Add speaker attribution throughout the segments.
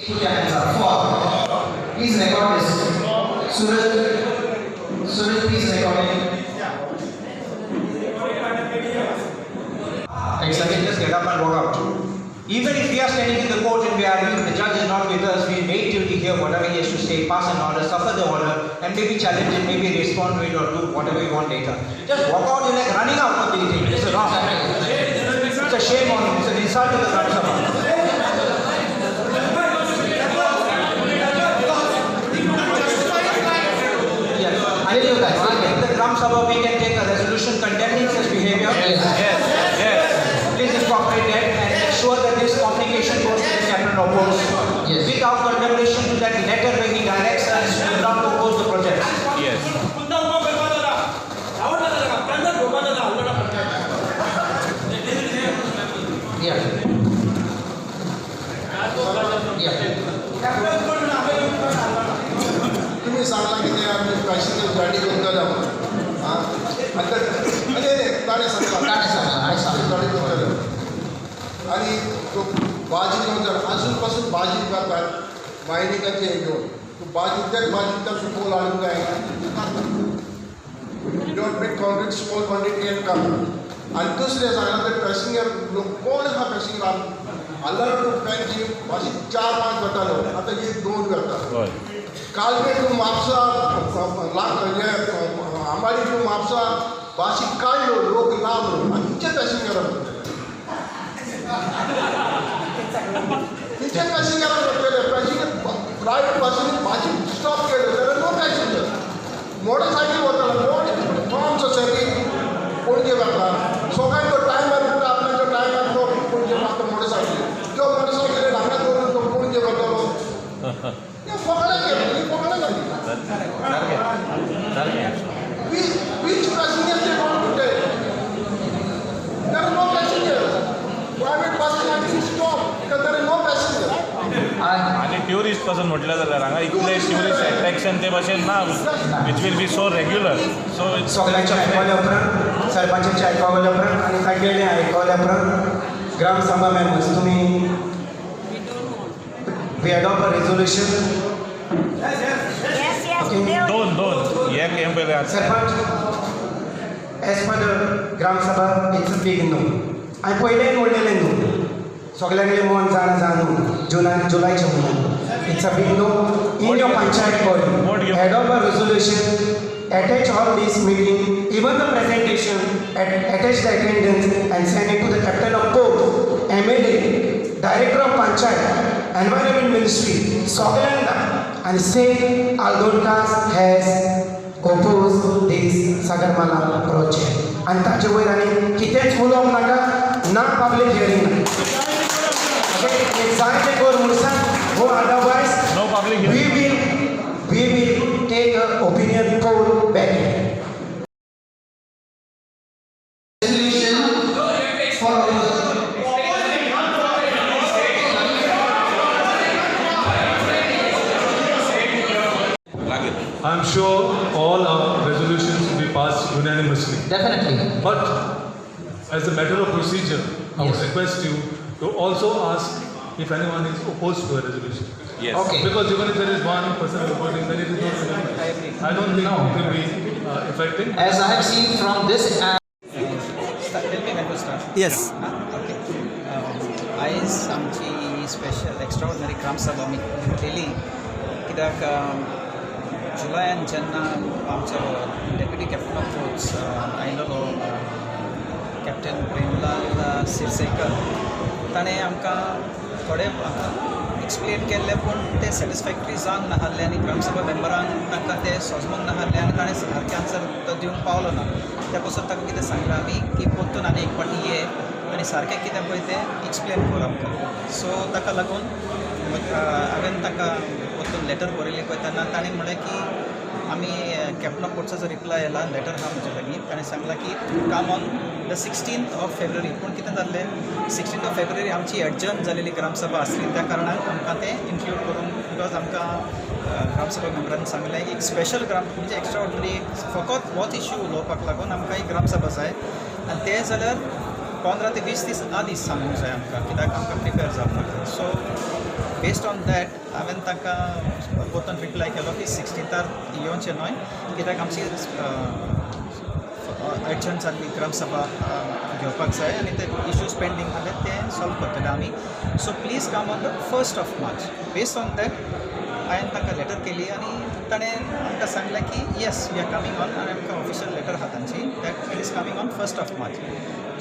Speaker 1: Put your hands up. 4. Please record this. Suraj, please record it.
Speaker 2: It's like just get up and walk out. Even if we are standing in the court and we are arguing, the judge is not with us, we wait till we hear whatever he has to say, pass an order, suffer the order, and maybe challenge it, maybe respond to it or do whatever we want later. Just walk out, you're like running out of the thing. This is wrong. It's a shame on him. It's an insult to the Gram Sabha. Yes. I tell you guys, in the Gram Sabha we can take a resolution condemning such behavior. Yes. Please incorporate that and make sure that this communication goes to the captain of post.
Speaker 1: Yes.
Speaker 2: Without condemnation to that letter where he directs us not to oppose the project.
Speaker 3: Yes.
Speaker 1: Yeah.
Speaker 4: तुम्ही सांगला की ते आम्ही passenger गाडी घेऊन गेलो हां आता अरे गाडी सांगा गाडी घेऊन गेलो आणि तो भाजी घेऊन गेला अजूनपासून भाजी करतात मायनिकाचे हे घेऊन तो भाजीच्या सुपोल आणून काय don't make concrete small quantity and come आणि दुसरे सांगला तर पॅसेंजर लोक कोण हा पॅसेंजर अलर्ट टू पॅनची भाजी 4-5 जातालो आता हे 2 करतात काल में तू म्हापसा आंबाडी तू म्हापसा भाशी काढलो लोक लावलो आणि तिचे पॅसेंजर पॅसेंजर प्रायव्हेट बसीने भाजी स्टॉप केलं तर नो पॅसेंजर मोटरसायकल होता फॉर्म सोसायटी कोणते करता सगळ्यांना तो टायमार उठता आपल्याच्या टायमार तो कोणते मागतो मोटरसायकल जो मोटरसायकल हांगा दवरून तो कोणते करतलो Which passenger they want to take? There are no passengers. Private buses have to stop because there are no passengers.
Speaker 3: आणि ट्युरिस्ट पासून म्हटलं जाल्यार हांगा इतले ट्युरिस्ट अट्रॅक्शन ते भाशेन ना विच वील बी सो रेग्युलर सो
Speaker 2: सगळ्यांच्या आयकवल्या उपरांत सरपंचांच्या आयकवल्या उपरांत आणि सगळ्यांनी आयकवल्या उपरांत ग्राम सभा मेंबर्स तुम्ही we adopt a resolution.
Speaker 3: दोन एक पहिले
Speaker 2: Sarpanch, as per the Gram Sabha, it's a big no. आणि पहिले म्हणलेले नो सगळ्यांकडे मन जाणू जुलैच्या म्हणून it's a big no in your panchayat body. Adopt a resolution, attach all this meeting, even the presentation, attach the attendance and send it to the captain of CoP, MLA, director of panchayat, environment ministry, Sogalanda, and say Aldontas has opposed this Sagarmala project. And ताचे वयर आनी कितेंच उलोवंक नाका ना public hearing जाय तें कर म्हूण सांग वो otherwise
Speaker 3: no public
Speaker 2: we will take an opinion poll back.
Speaker 5: I'm sure all our resolutions will be passed unanimously.
Speaker 1: Definitely.
Speaker 5: But as a matter of procedure, I would request you to also ask if anyone is opposed to a resolution.
Speaker 3: Yes.
Speaker 1: Okay.
Speaker 5: Because even if there is one person opposing, then it is not unanimous. I don't think it will be effective.
Speaker 1: As I have seen from this.
Speaker 6: Tell me when to start.
Speaker 7: Yes.
Speaker 6: Okay. आयज आमची special extraordinary ग्राम सभा केली कित्याक जुलयान जेन्ना आमचो deputy captain of force आयिल्लो captain Premlal सिरसेकर ताणें आमकां थोडे एक्सप्लेन केल्ले पूण ते सॅटिस्फॅक्टरी जावंक नाहल्ले आनी ग्रामसभा मेंबरांक तांकां ते सोजमूंक नाहल्ले आनी ताणें सारकें आन्सर तो दिवंक पावलो ना त्या पासून ताका कितें सांगलां आमी की परतून आनी एक फावटी ये आनी सारकें कितें पळय तें एक्सप्लेन कर आमकां सो ताका लागून हांवें ताका परतून लेटर बरयलें पळय तेन्ना ताणें म्हणलें की आमी कॅप्टन ऑफ फोर्साचो रिप्लाय येयला लेटर आहा म्हजे लागीं ताणें सांगलां की कम on the 16th of February पूण कितें जाल्लें 16th of February आमची एडजर्न जालेली ग्रामसभा आसली त्या कारणान आमकां तें इन्क्लूड करून बिकॉज आमकां ग्रामसभा मेंबरान सांगलें एक स्पेशल ग्राम म्हणजे एक्स्ट्रा ऑर्डिनरी फकत होच इश्यू उलोवपाक लागून आमकां एक ग्रामसभा जाय आनी ते जाल्यार 15 ते 20 दीस आदींच सांगूंक जाय आमकां कित्याक आमकां प्रिपेर जावपाक जाय सो बेस्ड ऑन दॅट हांवें ताका पोरतून रिप्लाय केलो की 16थार येवचें न्हय कित्याक आमची अर्जंट जाल्ली ग्रामसभा घेवपाक जाय आनी ते इश्यूज पेंडींग आसले ते सॉल्व करतले आमी so please come on the 1st of March based on that हांवें ताका लेटर केली आनी ताणें आमकां सांगलें की yes we are coming on आनी आमकां ऑफिशियल लेटर आहा तांची that it is coming on 1st of March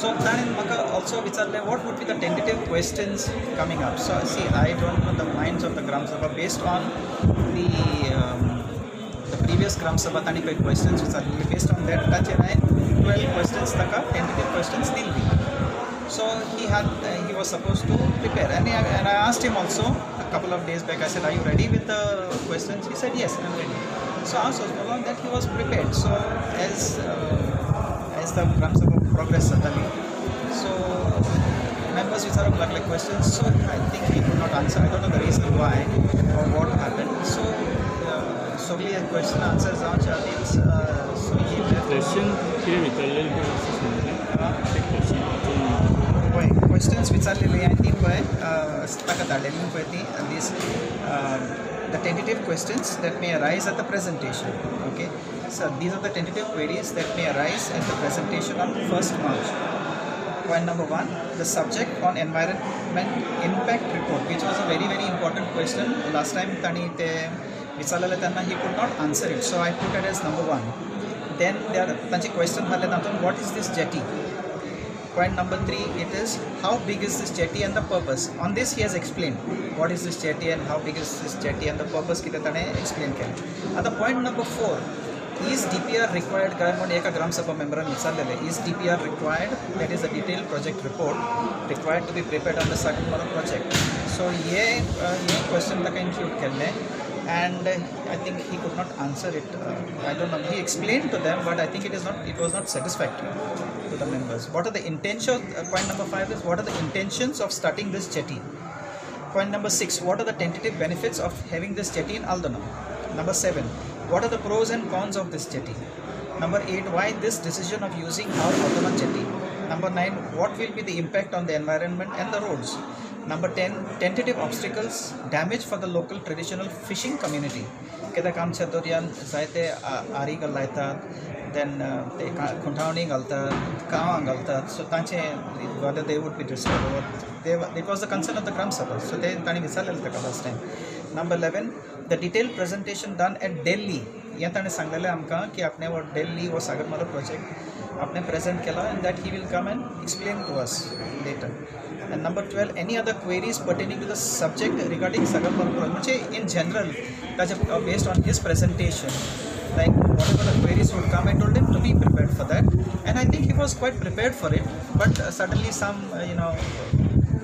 Speaker 6: so ताणें म्हाका ऑल्सो विचारलें what would be the tentative questions coming up so see I don't know the minds of the Gramsabha based on the previous ग्रामसभा तांणी पळय questions विचारलेली based on that ताचेर हांवें 12 questions ताका tentative questions Delhi so he was supposed to prepare and I asked him also a couple of days back I said are you ready with the questions he said yes I'm ready so I was told that he was prepared so as the Gram Sabha progress certainly so members which are like questions so I think he could not answer I don't know the reason why or what happened so so we had question answers on Charles so he
Speaker 7: question
Speaker 6: questions विचारलेली आनी ती पळय ताका धाडलेली पळय ती दीस the tentative questions that may arise at the presentation okay so these are the tentative queries that may arise at the presentation on 1st March point number 1 the subject on environment impact report which was a very very important question last time ताणी ते विचारलेले तेन्ना he could not answer it so I put it as number 1 then तांचे question मारले तातूंत what is this jetty point number 3 it is how big is this jetty and the purpose on this he has explained what is this jetty and how big is this jetty and the purpose कितें ताणें explain केलें आता point number 4 is DPR required काय म्हणून एका ग्रामसभा मेंबरान विचारलेले is DPR required that is a detailed project report required to be prepared on the Sagarmala project so ये question ताका include केल्लें and I think he could not answer it I don't know he explained to them but I think it was not satisfactory to the members what are the intentions point number 5 is what are the intentions of starting this jetty point number 6 what are the tentative benefits of having this jetty in Aldana number 7 what are the pros and cons of this jetty number 8 why this decision of using our Aldana jetty number 9 what will be the impact on the environment and the roads number 10 tentative obstacles damage for the local traditional fishing community कित्याक आमच्या दर्यान जायते आरी घालतात then ते खुंठावणी घालतात कांवां घालतात सो तांचे whether they would be disturbed it was the concern of the Gram Sabha so ते तांणी विचारलेलें ताका last time number 11 the detailed presentation done at Delhi हें ताणें सांगलेलें आमकां की आपणे वो Delhi वो सागरमाला प्रोजेक्ट आपणे प्रेजेंट केला and that he will come and explain to us later and number 12 any other queries pertaining to the subject regarding Sagarmala project म्हणजे in general ताचे based on his presentation like whatever the queries would come I told him to be prepared for that and I think he was quite prepared for it but suddenly some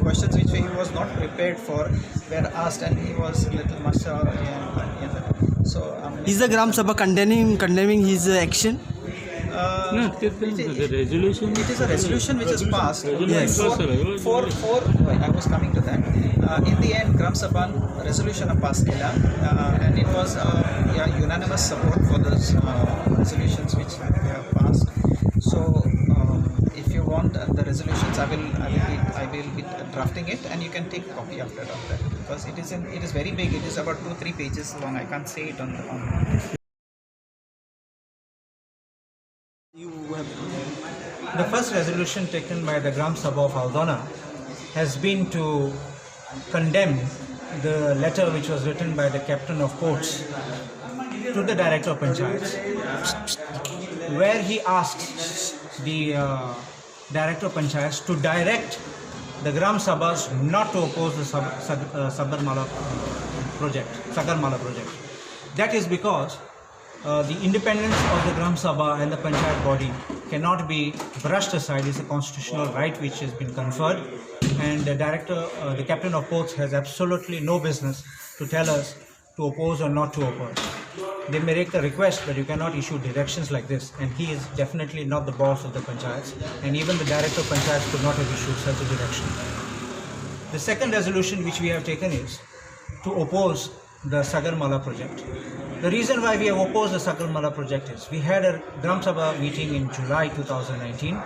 Speaker 6: questions which he was not prepared for were asked and he was a little much so
Speaker 8: is the Gram Sabha condemning his action
Speaker 7: No, the resolution.
Speaker 6: it is a resolution which is passed
Speaker 8: Yes.
Speaker 6: for I was coming to that in the end Gram Sabha resolution passed kela and it was unanimous support for those resolutions which we have passed so if you want the resolutions I will be drafting it and you can take copy after that because it is very big it is about 2-3 pages long I can't say it on
Speaker 9: The first resolution taken by the Gram Sabha of Aldana has been to condemn the letter which was written by the captain of ports to the director of Panchayats, where he asked the director of Panchayats to direct the Gram Sabhas not to oppose the Sagarmala project. That is because the independence of the Gram Sabha and the Panchayat body cannot be brushed aside. It's a constitutional right which has been conferred and the captain of ports has absolutely no business to tell us to oppose or not to oppose. They may make a request but you cannot issue directions like this and he is definitely not the boss of the Panchayats and even the director of Panchayats could not have issued such a direction. The second resolution which we have taken is to oppose the Sagarmala project. The reason why we have opposed the Sagarmala project is we had a Gram Sabha meeting in July 2019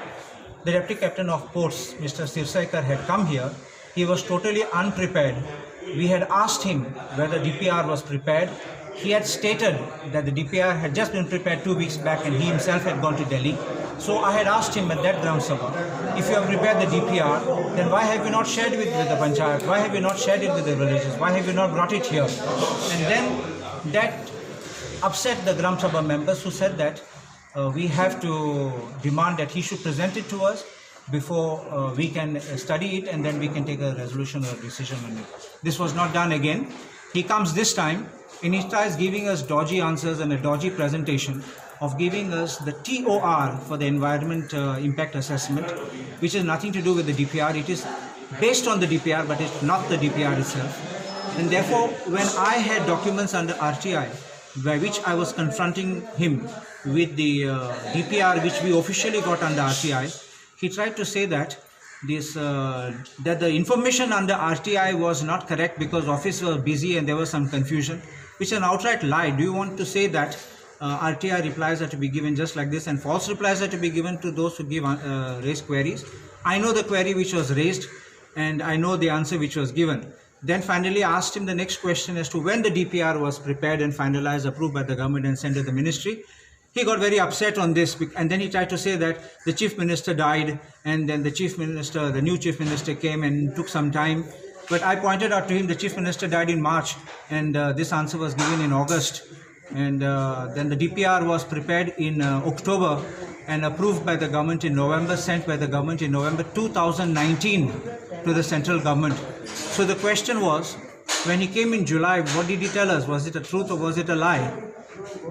Speaker 9: the Deputy Captain of Ports, Mr. Sirsaikar, had come here. He was totally unprepared. We had asked him whether DPR was prepared. He had stated that the DPR had just been prepared 2 weeks back and he himself had gone to Delhi. So I had asked him at that Gram Sabha, if you have prepared the DPR, then why have you not shared it with the Panchayat? Why have you not shared it with the villages? Why have you not brought it here? And then that upset the Gram Sabha members, who said that we have to demand that he should present it to us before we can study it, and then we can take a resolution or a decision on it. This was not done again. He comes this time and he starts giving us dodgy answers and a dodgy presentation of giving us the TOR for the environment impact assessment, which has nothing to do with the DPR. It is based on the DPR, but it's not the DPR itself. And therefore, when I had documents under RTI, by which I was confronting him with the DPR, which we officially got under RTI, he tried to say that that the information under RTI was not correct because office was busy and there was some confusion, which is an outright lie. Do you want to say that RTI replies are to be given just like this and false replies are to be given to those who give raise queries? I know the query which was raised and I know the answer which was given. Then finally I asked him the next question as to when the DPR was prepared and finalized, approved by the government and sent to the ministry. He got very upset on this, and then he tried to say that the chief minister died and then the new chief minister came and took some time. But I pointed out to him the chief minister died in March and this answer was given in August. And then the DPR was prepared in October and approved by the government in November, sent by the government in November 2019 to the central government. So the question was, when he came in July, what did he tell us? Was it a truth or was it a lie?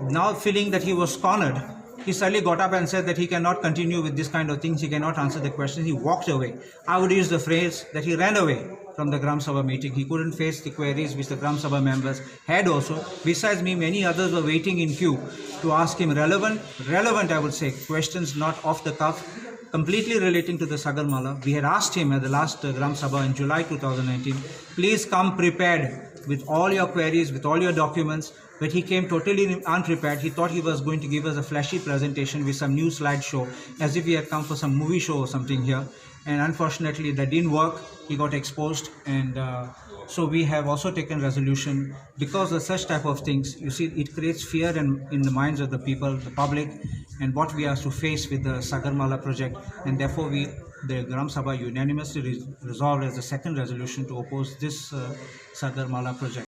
Speaker 9: Now feeling that he was cornered, he suddenly got up and said that he cannot continue with this kind of things, he cannot answer the questions, he walked away. I would use the phrase that he ran away from the Gram Sabha meeting. He couldn't face the queries which the Gram Sabha members had also. Besides me, many others were waiting in queue to ask him relevant I would say, questions not off the cuff, completely relating to the Sagarmala. We had asked him at the last Gram Sabha in July 2019, please come prepared with all your queries, with all your documents. But he came totally unprepared. He thought he was going to give us a flashy presentation with some new slideshow, as if he had come for some movie show or something here. And unfortunately, that didn't work. He got exposed. And so we have also taken resolution because of such type of things. You see, it creates fear in the minds of the people, the public, and what we are to face with the Sagarmala project. And therefore, the Gram Sabha unanimously resolved as the second resolution to oppose this Sagarmala project.